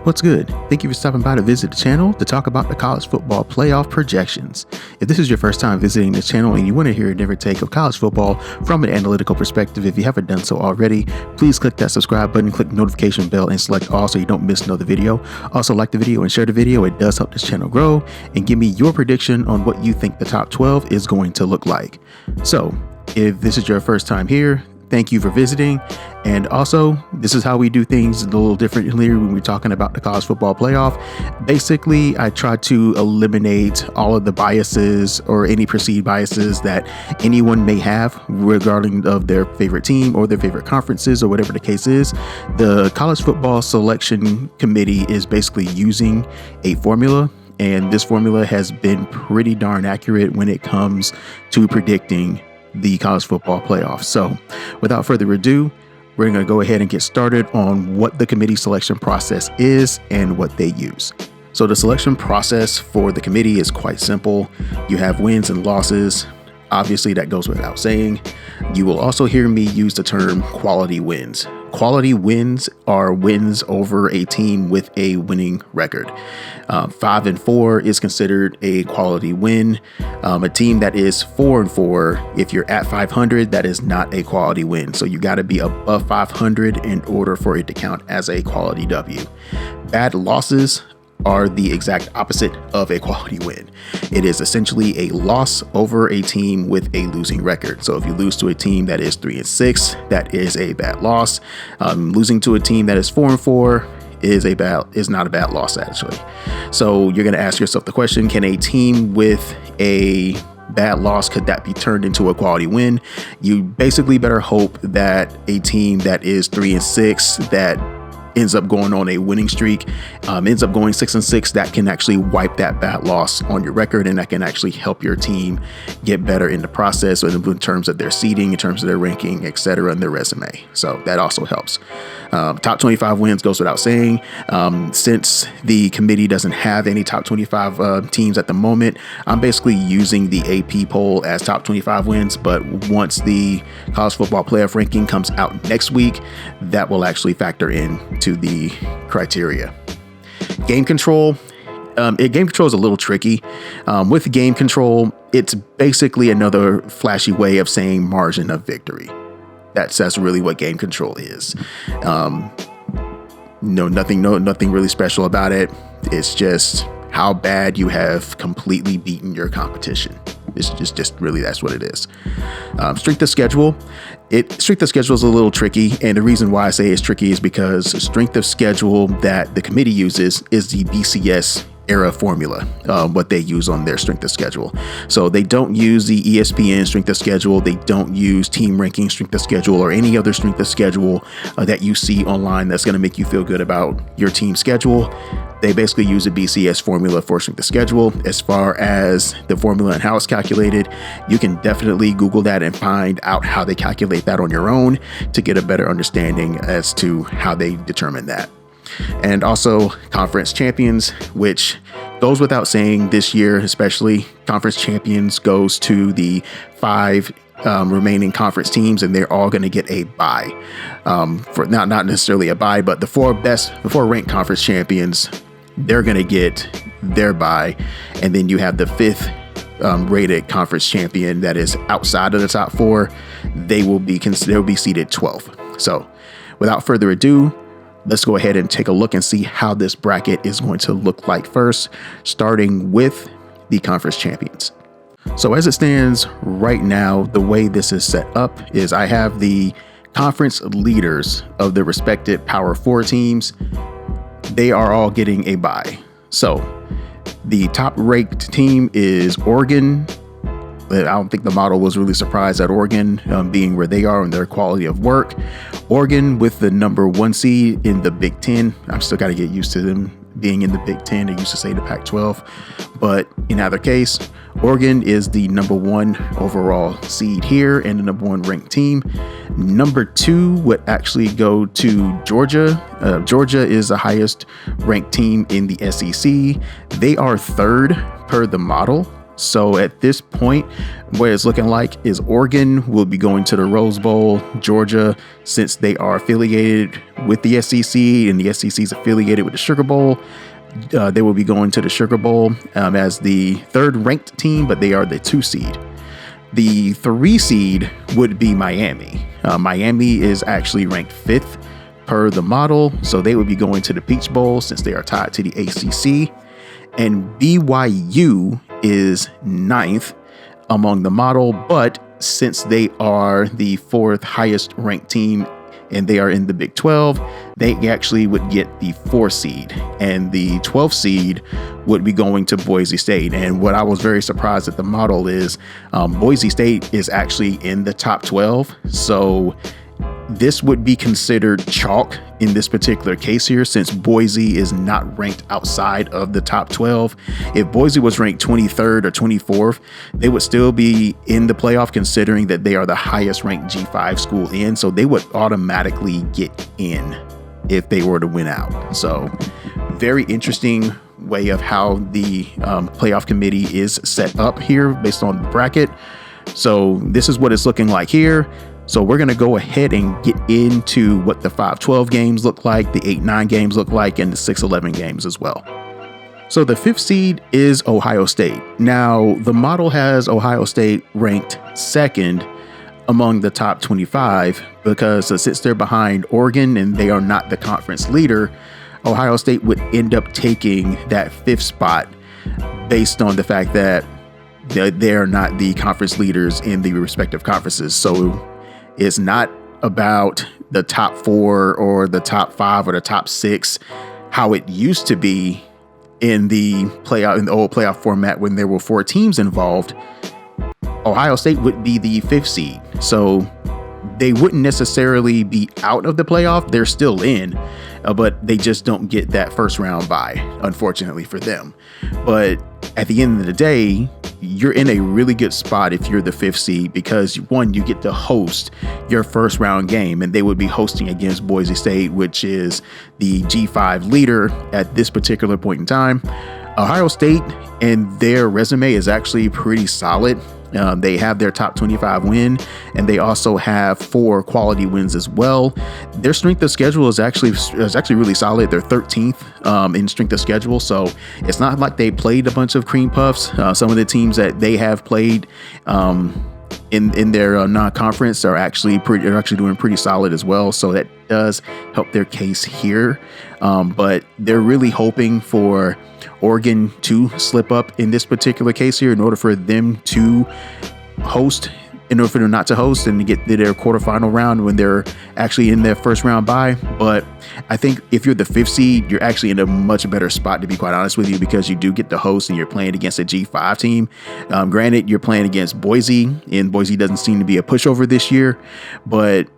What's good? Thank you for stopping by to visit the channel to talk about the college football playoff projections. If this is your first time visiting this channel and you want to hear a different take of college football from an analytical perspective, if you haven't done so already, please click that subscribe button, click the notification bell, and select all so you don't miss another video. Also, like the video and share the video. It does help this channel grow. And give me your prediction on what you think the top 12 is going to look like. So, if this is your first time here, thank you for visiting. And also, this is how we do things a little differently when we're talking about the college football playoff. Basically, I try to eliminate all of the biases or any perceived biases that anyone may have regarding of their favorite team or their favorite conferences or whatever the case is. The College Football Selection Committee is basically using a formula, and this formula has been pretty darn accurate when it comes to predicting the college football playoff. So without further ado, we're going to go ahead and get started on what the committee selection process is and what they use. So the selection process for the committee is quite simple. You have wins and losses. Obviously, that goes without saying. You will also hear me use the term quality wins. Quality wins are wins over a team with a winning record. 5-4 is considered a quality win. A team that is 4-4, if you're at 500, that is not a quality win. So you got to be above 500 in order for it to count as a quality W. Bad losses are the exact opposite of a quality win. It is essentially a loss over a team with a losing record. So if you lose to a team that is 3-6, that is a bad loss. Losing to a team that is 4-4 is not a bad loss, actually. So you're going to ask yourself the question, can a team with a bad loss, could that be turned into a quality win? You basically better hope that a team that is 3-6 that ends up going on a winning streak, ends up going 6-6, that can actually wipe that bad loss on your record, and that can actually help your team get better in the process in terms of their seeding, in terms of their ranking, etc., and their resume. So that also helps. Top 25 wins goes without saying. Since the committee doesn't have any top 25 teams at the moment, I'm basically using the AP poll as top 25 wins, but once the college football playoff ranking comes out next week, that will actually factor in to the criteria. Game control. Game control is a little tricky. With game control, it's basically another flashy way of saying margin of victory. That's really what game control is. Nothing really special about it. It's just how bad you have completely beaten your competition. It's just really, that's what it is. Strength of schedule. Strength of schedule is a little tricky, and the reason why I say it's tricky is because strength of schedule that the committee uses is the BCS era formula, what they use on their strength of schedule. So they don't use the ESPN strength of schedule. They don't use team ranking strength of schedule or any other strength of schedule that you see online that's going to make you feel good about your team schedule. They basically use a BCS formula for strength of schedule. As far as the formula and how it's calculated, you can definitely Google that and find out how they calculate that on your own to get a better understanding as to how they determine that. And also conference champions, which goes without saying this year, especially conference champions goes to the 5 remaining conference teams, and they're all going to get a bye. For not necessarily a bye, but the 4 ranked conference champions, they're going to get their bye. And then you have the 5th rated conference champion that is outside of the top 4. They'll be seeded 12th. So without further ado, let's go ahead and take a look and see how this bracket is going to look like first, starting with the conference champions. So as it stands right now, the way this is set up is I have the conference leaders of the respected Power 4 teams. They are all getting a bye. So the top ranked team is Oregon. I don't think the model was really surprised at Oregon being where they are in their quality of work. Oregon with the number 1 seed in the Big Ten. I'm still got to get used to them being in the Big Ten. They used to say the Pac-12. But in either case, Oregon is the number 1 overall seed here and the number 1 ranked team. Number 2 would actually go to Georgia. Georgia is the highest ranked team in the SEC. They are 3rd per the model. So at this point, what it's looking like is Oregon will be going to the Rose Bowl. Georgia, since they are affiliated with the SEC and the SEC is affiliated with the Sugar Bowl, they will be going to the Sugar Bowl as the third ranked team, but they are the 2 seed. The 3 seed would be Miami. Miami is actually ranked 5th per the model, so they would be going to the Peach Bowl since they are tied to the ACC. And BYU is 9th among the model, but since they are the 4th highest ranked team and they are in the Big 12, they actually would get the 4 seed, and the 12th seed would be going to Boise State. And what I was very surprised at the model is Boise State is actually in the top 12. So this would be considered chalk in this particular case here, since Boise is not ranked outside of the top 12. If Boise was ranked 23rd or 24th, they would still be in the playoff, considering that they are the highest ranked G5 school in. So they would automatically get in if they were to win out. So very interesting way of how the playoff committee is set up here based on the bracket. So this is what it's looking like here. So we're going to go ahead and get into what the 5-12 games look like, the 8-9 games look like, and the 6-11 games as well. So the 5th seed is Ohio State. Now, the model has Ohio State ranked 2nd among the top 25 because since they're behind Oregon and they are not the conference leader, Ohio State would end up taking that 5th spot based on the fact that they're not the conference leaders in the respective conferences. So it's not about the top 4 or the top 5 or the top 6, how it used to be in the old playoff format when there were 4 teams involved. Ohio State would be the 5th seed. So they wouldn't necessarily be out of the playoff. They're still in, but they just don't get that first round bye, unfortunately for them. But at the end of the day, you're in a really good spot if you're the 5th seed, because one, you get to host your first round game, and they would be hosting against Boise State, which is the G5 leader at this particular point in time. Ohio State and their resume is actually pretty solid. They have their top 25 win, and they also have 4 quality wins as well. Their strength of schedule is actually really solid. They're 13th in strength of schedule, so it's not like they played a bunch of cream puffs. Some of the teams that they have played in their non-conference are actually doing pretty solid as well. So that does help their case here. But they're really hoping for Oregon to slip up in this particular case here in order for them to host, in order for them not to host and to get to their quarterfinal round when they're actually in their first round bye. But I think if you're the 5th seed, you're actually in a much better spot, to be quite honest with you, because you do get to host and you're playing against a G5 team. Granted, you're playing against Boise, and Boise doesn't seem to be a pushover this year, but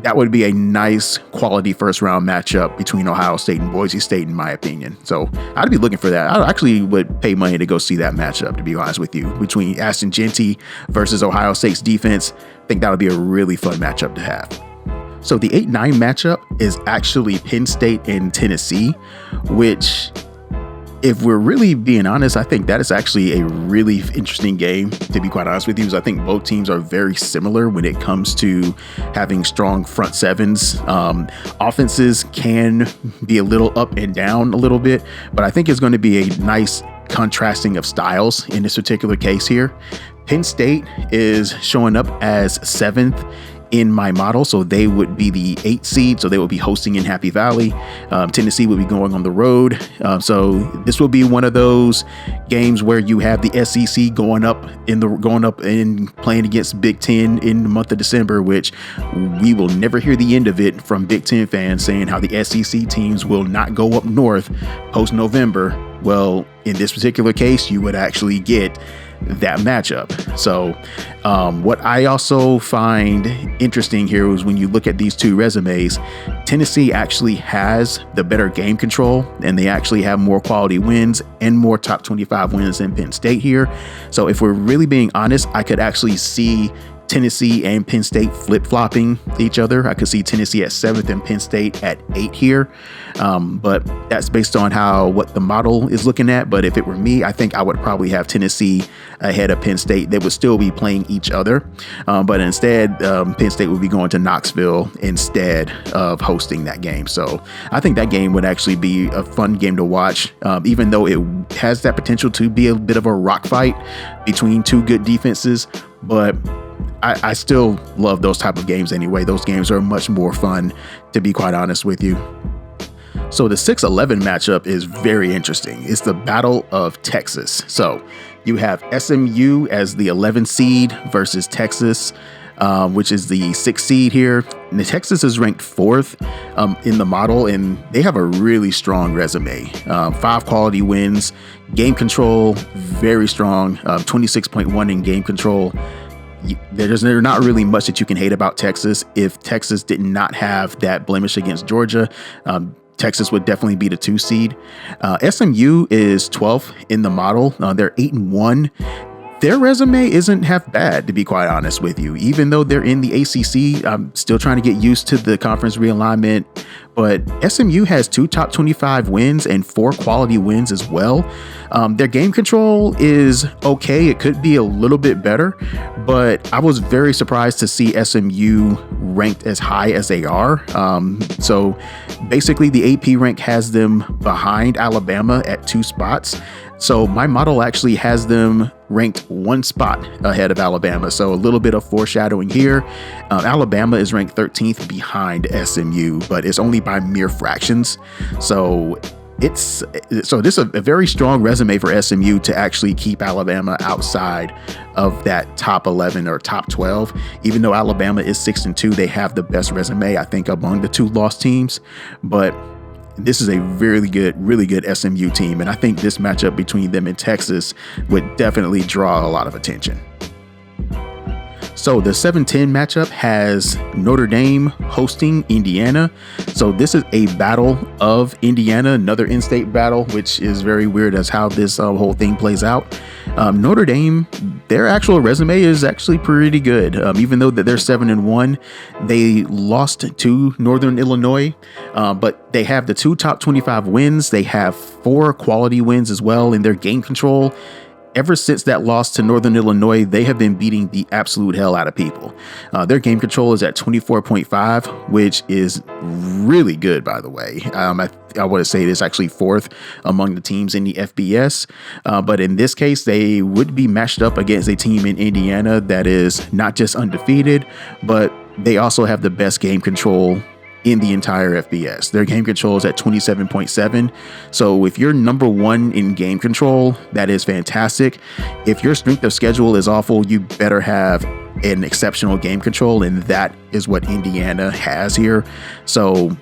that would be a nice quality first round matchup between Ohio State and Boise State, in my opinion. So I'd be looking for that. I actually would pay money to go see that matchup, to be honest with you, between Ashton Jeanty versus Ohio State's defense. I think that would be a really fun matchup to have. So the 8-9 matchup is actually Penn State and Tennessee, which, if we're really being honest, I think that is actually a really interesting game, to be quite honest with you, because I think both teams are very similar when it comes to having strong front sevens. Offenses can be a little up and down a little bit, but I think it's going to be a nice contrasting of styles in this particular case here. Penn State is showing up as 7th in my model, so they would be the 8th seed, so they will be hosting in Happy Valley. Tennessee will be going on the road, so this will be one of those games where you have the SEC going up and playing against Big Ten in the month of December, which we will never hear the end of it from Big Ten fans saying how the SEC teams will not go up north post November. Well, in this particular case, you would actually get that matchup. So what I also find interesting here is when you look at these two resumes, Tennessee actually has the better game control, and they actually have more quality wins and more top 25 wins than Penn State here. So if we're really being honest, I could actually see Tennessee and Penn State flip-flopping each other. I could see Tennessee at 7th and Penn State at 8 here. But that's based on what the model is looking at. But if it were me, I think I would probably have Tennessee ahead of Penn State. They would still be playing each other. But instead, Penn State would be going to Knoxville instead of hosting that game. So I think that game would actually be a fun game to watch, even though it has that potential to be a bit of a rock fight between two good defenses. But I still love those type of games anyway. Those games are much more fun, to be quite honest with you. So the 6-11 matchup is very interesting. It's the Battle of Texas. So you have SMU as the 11 seed versus Texas, which is the 6th seed here. And Texas is ranked 4th in the model, and they have a really strong resume. 5 quality wins, game control, very strong, 26.1 in game control. There's not really much that you can hate about Texas. If Texas did not have that blemish against Georgia, Texas would definitely be the 2 seed. SMU is 12th in the model. They're 8-1. Their resume isn't half bad, to be quite honest with you. Even though they're in the ACC, I'm still trying to get used to the conference realignment. But SMU has 2 top 25 wins and 4 quality wins as well. Their game control is okay. It could be a little bit better, but I was very surprised to see SMU ranked as high as they are. So basically the AP rank has them behind Alabama at 2 spots. So my model actually has them ranked 1 spot ahead of Alabama. So a little bit of foreshadowing here. Alabama is ranked 13th behind SMU, but it's only by mere fractions. So this is a very strong resume for SMU to actually keep Alabama outside of that top 11 or top 12. Even though Alabama is 6-2, they have the best resume, I think, among the 2 lost teams. But this is a really good SMU team, and I think this matchup between them and Texas would definitely draw a lot of attention. So the 7-10 matchup has Notre Dame hosting Indiana. So this is a battle of Indiana, another in-state battle, which is very weird as how this whole thing plays out. Notre Dame, their actual resume is actually pretty good. Even though that they're 7-1, they lost to Northern Illinois, but they have the 2 top 25 wins. They have 4 quality wins as well in their game control. Ever since that loss to Northern Illinois, they have been beating the absolute hell out of people. Their game control is at 24.5, which is really good, by the way. I want to say it is actually 4th among the teams in the FBS. But in this case, they would be matched up against a team in Indiana that is not just undefeated, but they also have the best game control in the entire FBS. Their game control is at 27.7. So if you're number 1 in game control, that is fantastic. If your strength of schedule is awful, you better have an exceptional game control, and that is what Indiana has here. So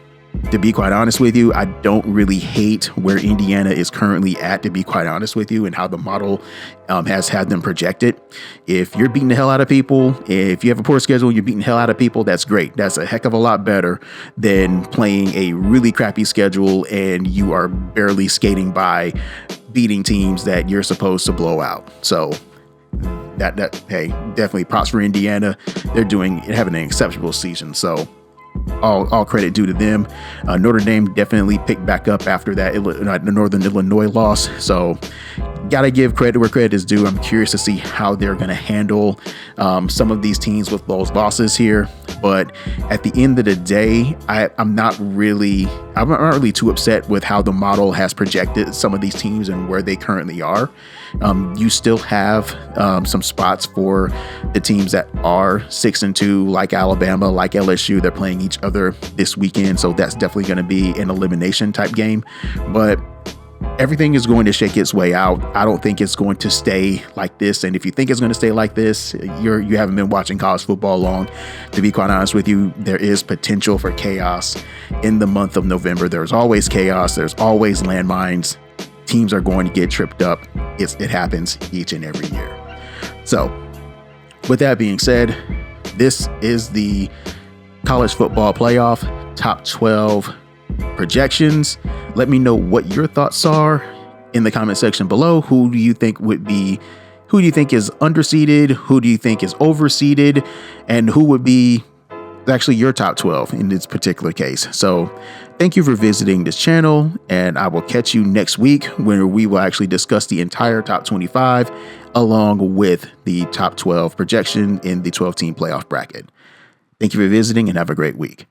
to be quite honest with you, I don't really hate where Indiana is currently at, to be quite honest with you, and how the model has had them projected. If you're beating the hell out of people, if you have a poor schedule, you're beating the hell out of people, that's great. That's a heck of a lot better than playing a really crappy schedule and you are barely skating by beating teams that you're supposed to blow out. So hey, definitely props for Indiana. They're having an exceptional season. So all credit due to them. Notre Dame definitely picked back up after that Northern Illinois loss. So gotta give credit where credit is due. I'm curious to see how they're going to handle some of these teams with those losses here. But at the end of the day, I'm not really too upset with how the model has projected some of these teams and where they currently are. You still have some spots for the teams that are 6-2, like Alabama, like LSU. They're playing each other this weekend, so that's definitely going to be an elimination type game. But everything is going to shake its way out. I don't think it's going to stay like this. And if you think it's going to stay like this, you haven't been watching college football long. To be quite honest with you, there is potential for chaos in the month of November. There's always chaos. There's always landmines. Teams are going to get tripped up. It happens each and every year. So with that being said, this is the college football playoff top 12 projections. Let me know what your thoughts are in the comment section below. Who do you think would be Who do you think is underseeded? Who do you think is overseeded? And who would be actually your top 12 in this particular case? So thank you for visiting this channel, and I will catch you next week when we will actually discuss the entire top 25 along with the top 12 projection in the 12-team playoff bracket. Thank you for visiting and have a great week.